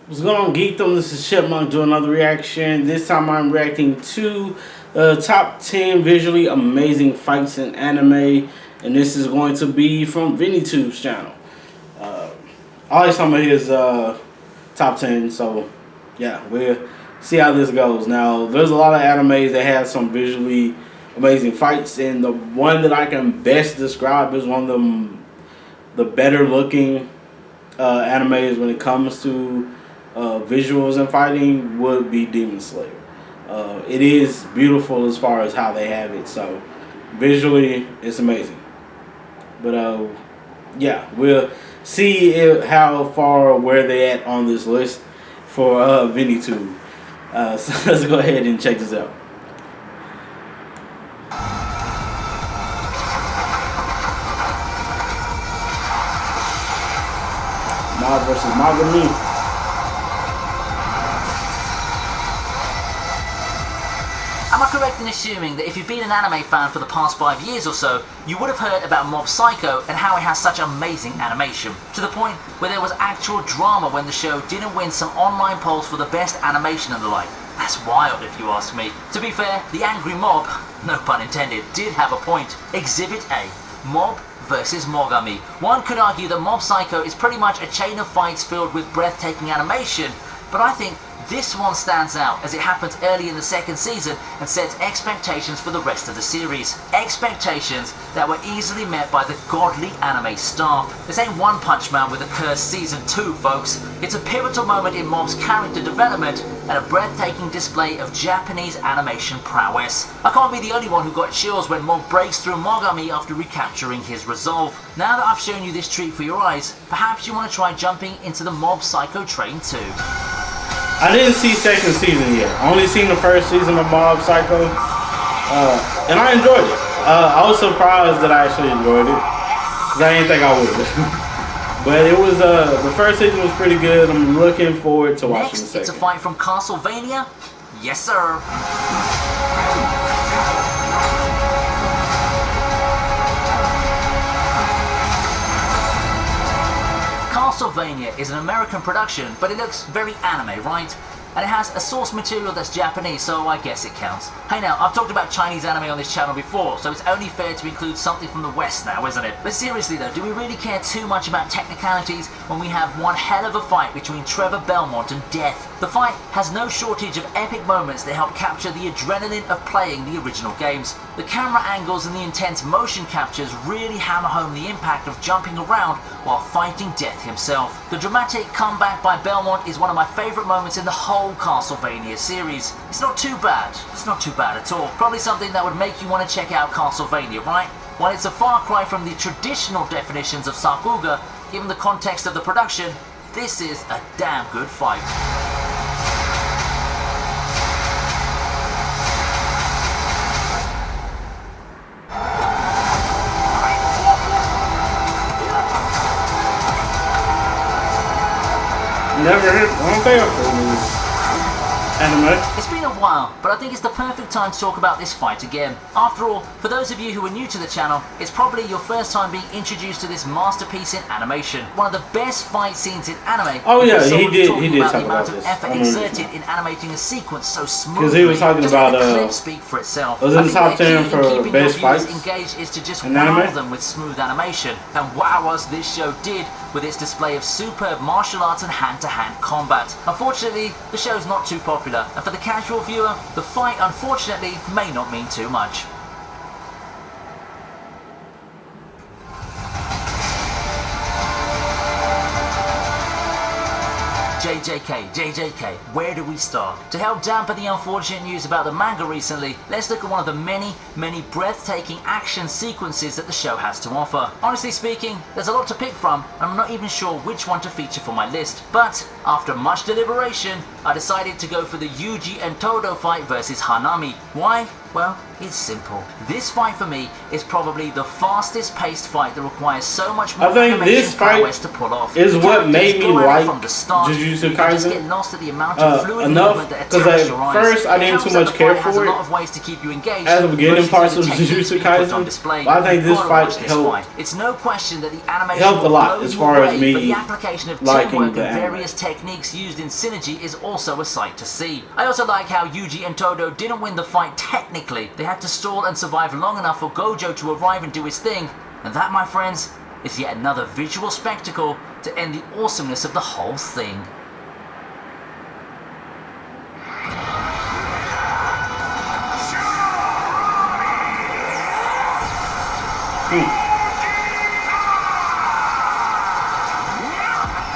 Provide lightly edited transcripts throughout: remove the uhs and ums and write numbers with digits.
What's going on, Geekdom? This is Chipmunk doing another reaction. This time I'm reacting to top 10 visually amazing fights in anime, and this is going to be from ViniiTube's channel. Always some of his top 10, so yeah, we'll see how this goes. Now, there's a lot of animes that have some visually amazing fights, and the one that I can best describe is one of the better looking animes when it comes to visuals and fighting would be Demon Slayer. It is beautiful as far as how they have it, so visually it's amazing. But yeah, we'll see how far or where they at on this list for ViniiTube. So let's go ahead and check this out. Mob versus Mogami. Am I correct in assuming that if you've been an anime fan for the past 5 years or so, you would have heard about Mob Psycho and how it has such amazing animation, to the point where there was actual drama when the show didn't win some online polls for the best animation and the like? That's wild if you ask me. To be fair, the angry mob, no pun intended, did have a point. Exhibit A, Mob versus Mogami. One could argue that Mob Psycho is pretty much a chain of fights filled with breathtaking animation, but I think this one stands out as it happens early in the second season and sets expectations for the rest of the series. Expectations that were easily met by the godly anime staff. This ain't One Punch Man with a cursed season 2, folks. It's a pivotal moment in Mob's character development and a breathtaking display of Japanese animation prowess. I can't be the only one who got chills when Mob breaks through Mogami after recapturing his resolve. Now that I've shown you this treat for your eyes, perhaps you want to try jumping into the Mob Psycho train too. I didn't see second season yet. I only seen the first season of Mob Psycho, and I enjoyed it. I was surprised that I actually enjoyed it, because I didn't think I would. But it was, the first season was pretty good. I'm looking forward to watching the second. Next, it's a fight from Castlevania. Yes, sir. Castlevania is an American production, but it looks very anime, right? And it has a source material that's Japanese, so I guess it counts. Hey now, I've talked about Chinese anime on this channel before, so it's only fair to include something from the West now, isn't it? But seriously though, do we really care too much about technicalities when we have one hell of a fight between Trevor Belmont and Death? The fight has no shortage of epic moments that help capture the adrenaline of playing the original games. The camera angles and the intense motion captures really hammer home the impact of jumping around while fighting Death himself. The dramatic comeback by Belmont is one of my favourite moments in the whole Castlevania series. It's not too bad. It's not too bad at all. Probably something that would make you want to check out Castlevania, right? While it's a far cry from the traditional definitions of Sakuga, given the context of the production, this is a damn good fight. Never heard one thing for this anime. It's been a while, but I think it's the perfect time to talk about this fight again. After all, for those of you who are new to the channel, it's probably your first time being introduced to this masterpiece in animation. One of the best fight scenes in anime. Oh yeah, he did talk about the amount of effort exerted in animating a sequence so smoothly. Because he was talking about the clips speak for itself. Was in the top 10 for best fights engaged is to just in wow anime? them with smooth animation, and wow us this show did with its display of superb martial arts and hand-to-hand combat. Unfortunately, the show's not too popular, and for the casual viewer, the fight unfortunately may not mean too much. JJK, where do we start? To help dampen the unfortunate news about the manga recently, let's look at one of the many breathtaking action sequences that the show has to offer. Honestly speaking, there's a lot to pick from, and I'm not even sure which one to feature for my list. But after much deliberation, I decided to go for the Yuji and Todo fight versus Hanami. Why? Well, it's simple. This fight for me is probably the fastest paced fight that requires so much more I think this fight to pull off. is what made me like from the start. Jujutsu Just get Kaisen lost at the amount of fluid enough, movement that because attacks at your eyes. first I didn't too much care for it. A lot of ways to keep you engaged at the beginning parts of versus the Jujutsu techniques being put on Kaisen, display. but I think this Gotta fight watch this helped. fight. It's no question that the animation Helped a lot will as blow far you as away, me but the application of liking teamwork the and anime. various techniques used in synergy is also a sight to see. I also like how Yuji and Todo didn't win the fight technically. They had to stall and survive long enough for Gojo to arrive and do his thing, and that, my friends, is yet another visual spectacle to end the awesomeness of the whole thing.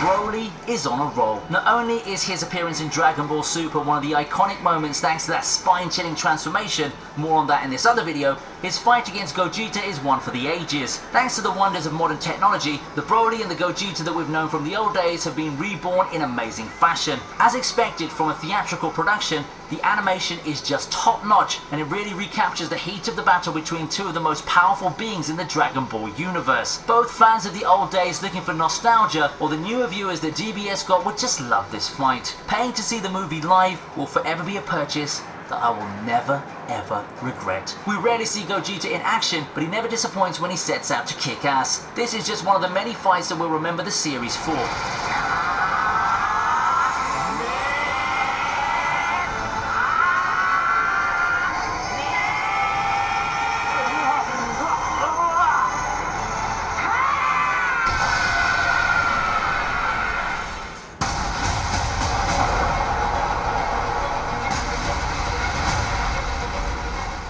Broly is on a roll. Not only is his appearance in Dragon Ball Super one of the iconic moments thanks to that spine-chilling transformation, more on that in this other video, his fight against Gogeta is one for the ages. Thanks to the wonders of modern technology, the Broly and the Gogeta that we've known from the old days have been reborn in amazing fashion. As expected from a theatrical production, the animation is just top-notch, and it really recaptures the heat of the battle between two of the most powerful beings in the Dragon Ball universe. Both fans of the old days looking for nostalgia, or the newer viewers that GBS got would just love this fight. Paying to see the movie live will forever be a purchase that I will never ever regret. We rarely see Gogeta in action, but he never disappoints when he sets out to kick ass. This is just one of the many fights that we'll remember the series for.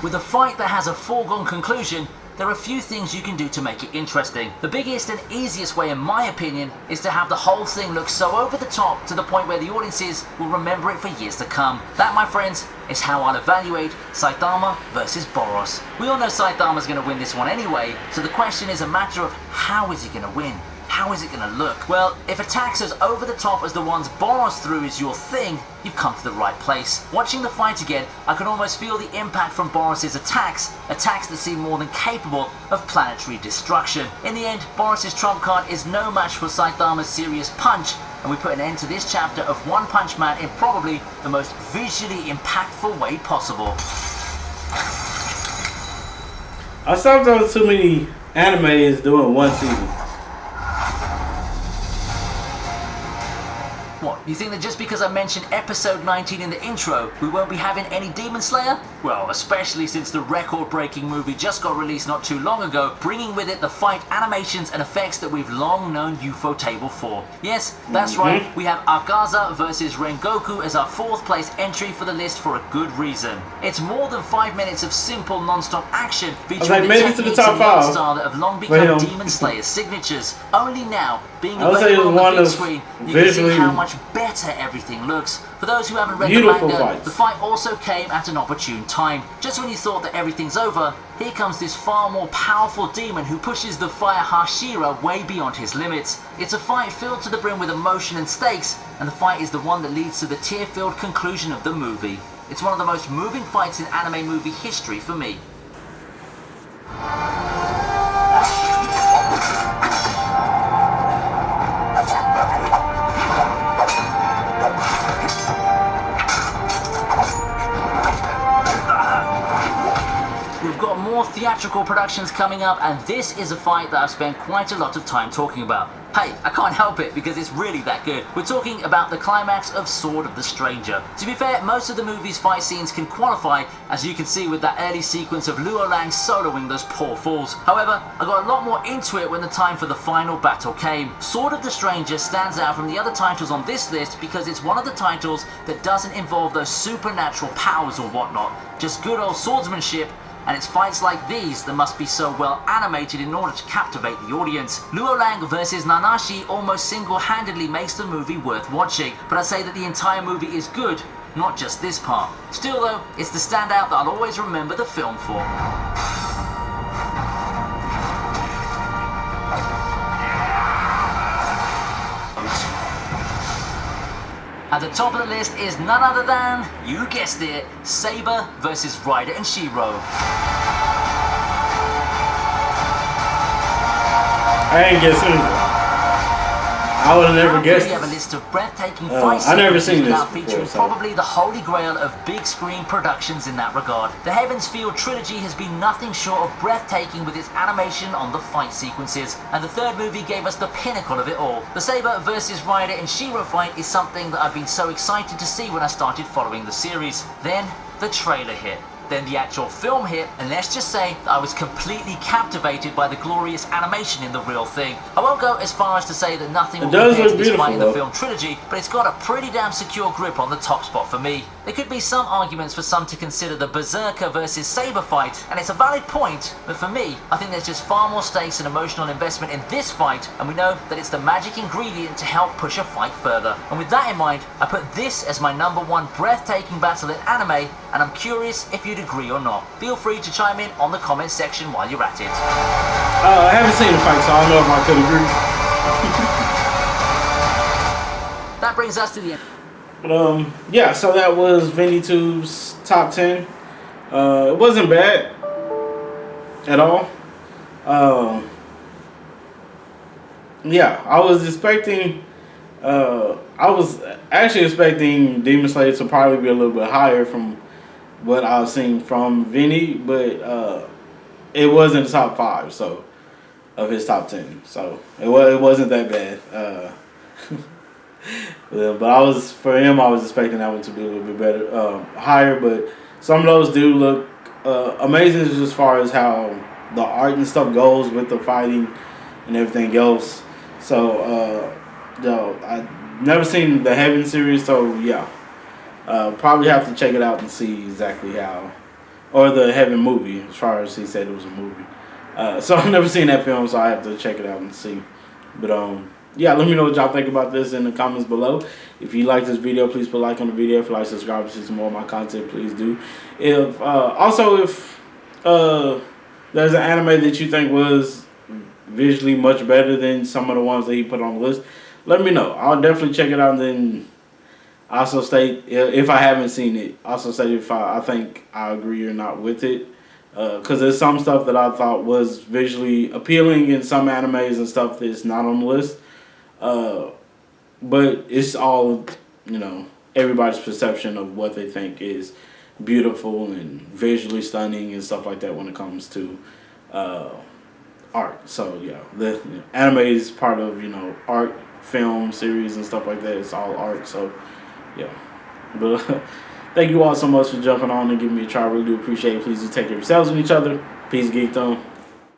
With a fight that has a foregone conclusion, there are a few things you can do to make it interesting. The biggest and easiest way, in my opinion, is to have the whole thing look so over the top to the point where the audiences will remember it for years to come. That, my friends, is how I'll evaluate Saitama versus Boros. We all know Saitama's going to win this one anyway, so the question is a matter of how is he going to win? How is it going to look? Well, if attacks as over the top as the ones Boros threw is your thing, you've come to the right place. Watching the fight again, I can almost feel the impact from Boros' attacks that seem more than capable of planetary destruction. In the end, Boros' trump card is no match for Saitama's serious punch, and we put an end to this chapter of One Punch Man in probably the most visually impactful way possible. I sometimes too many animes doing one season. What, you think that just because I mentioned episode 19 in the intro, we won't be having any Demon Slayer? Well, especially since the record-breaking movie just got released not too long ago, bringing with it the fight animations and effects that we've long known Ufotable for. Yes, that's right, we have Akaza versus Rengoku as our 4th place entry for the list for a good reason. It's more than 5 minutes of simple non-stop action featuring the techniques and art style that have long become Demon Slayer's signatures. Only now, being available on the big screen, you can see how much better everything looks. For those who haven't read the manga, the fight also came at an opportune time. Just when you thought that everything's over, here comes this far more powerful demon who pushes the fire Hashira way beyond his limits. It's a fight filled to the brim with emotion and stakes, and the fight is the one that leads to the tear-filled conclusion of the movie. It's one of the most moving fights in anime movie history for me. More theatrical productions coming up, and this is a fight that I've spent quite a lot of time talking about. Hey, I can't help it because it's really that good. We're talking about the climax of Sword of the Stranger. To be fair, most of the movie's fight scenes can qualify, as you can see with that early sequence of Luo Lang soloing those poor fools. However, I got a lot more into it when the time for the final battle came. Sword of the Stranger stands out from the other titles on this list because it's one of the titles that doesn't involve those supernatural powers or whatnot, just good old swordsmanship. And it's fights like these that must be so well animated in order to captivate the audience. Luo Lang versus Nanashi almost single-handedly makes the movie worth watching, but I'd say that the entire movie is good, not just this part. Still though, it's the standout that I'll always remember the film for. At the top of the list is none other than, you guessed it, Saber versus Ryder and Shiro. I ain't guess anything. I would have never guessed. We have a list of breathtaking fight I never seen this without before, featuring so. probably the holy grail of big screen productions in that regard. The Heaven's Feel trilogy has been nothing short of breathtaking with its animation on the fight sequences, and the third movie gave us the pinnacle of it all. The Saber versus Ryder and Shiro fight is something that I've been so excited to see when I started following the series. Then the trailer hit. Then the actual film hit, and let's just say that I was completely captivated by the glorious animation in the real thing. I won't go as far as to say that nothing will compare to this fight in the film trilogy, but it's got a pretty damn secure grip on the top spot for me. There could be some arguments for some to consider the Berserker versus Saber fight, and it's a valid point, but for me, I think there's just far more stakes and emotional investment in this fight, and we know that it's the magic ingredient to help push a fight further. And with that in mind, I put this as my #1 breathtaking battle in anime, and I'm curious if you'd agree or not. Feel free to chime in on the comment section while you're at it. I haven't seen the fight, so I don't know if I could agree. That brings us to the end. But yeah, so that was ViniiTube's top 10. It wasn't bad at all. Yeah, I was expecting. I was actually expecting Demon Slayer to probably be a little bit higher from what I've seen from Vinny, but it was in the top 5, so of his top 10. So it wasn't that bad. But I was expecting that one to be a little bit better, higher. But some of those do look amazing as far as how the art and stuff goes with the fighting and everything else. So I've never seen the Heaven series, so yeah. Probably have to check it out and see exactly how, or the Heaven movie, as far as he said it was a movie. So I've never seen that film, so I have to check it out and see. But yeah, let me know what y'all think about this in the comments below. If you like this video, please put a like on the video. If you like, subscribe to see some more of my content, please do. If there's an anime that you think was visually much better than some of the ones that he put on the list, let me know. I'll definitely check it out and then also state, if I haven't seen it, also state if I think I agree or not with it. Because there's some stuff that I thought was visually appealing in some animes and stuff that's not on the list. But it's all, everybody's perception of what they think is beautiful and visually stunning and stuff like that when it comes to art. So yeah, the anime is part of, art, film, series and stuff like that. It's all art, so yeah. But thank you all so much for jumping on and giving me a try. I really do appreciate it. Please do take care of yourselves and each other. Peace, geekdom.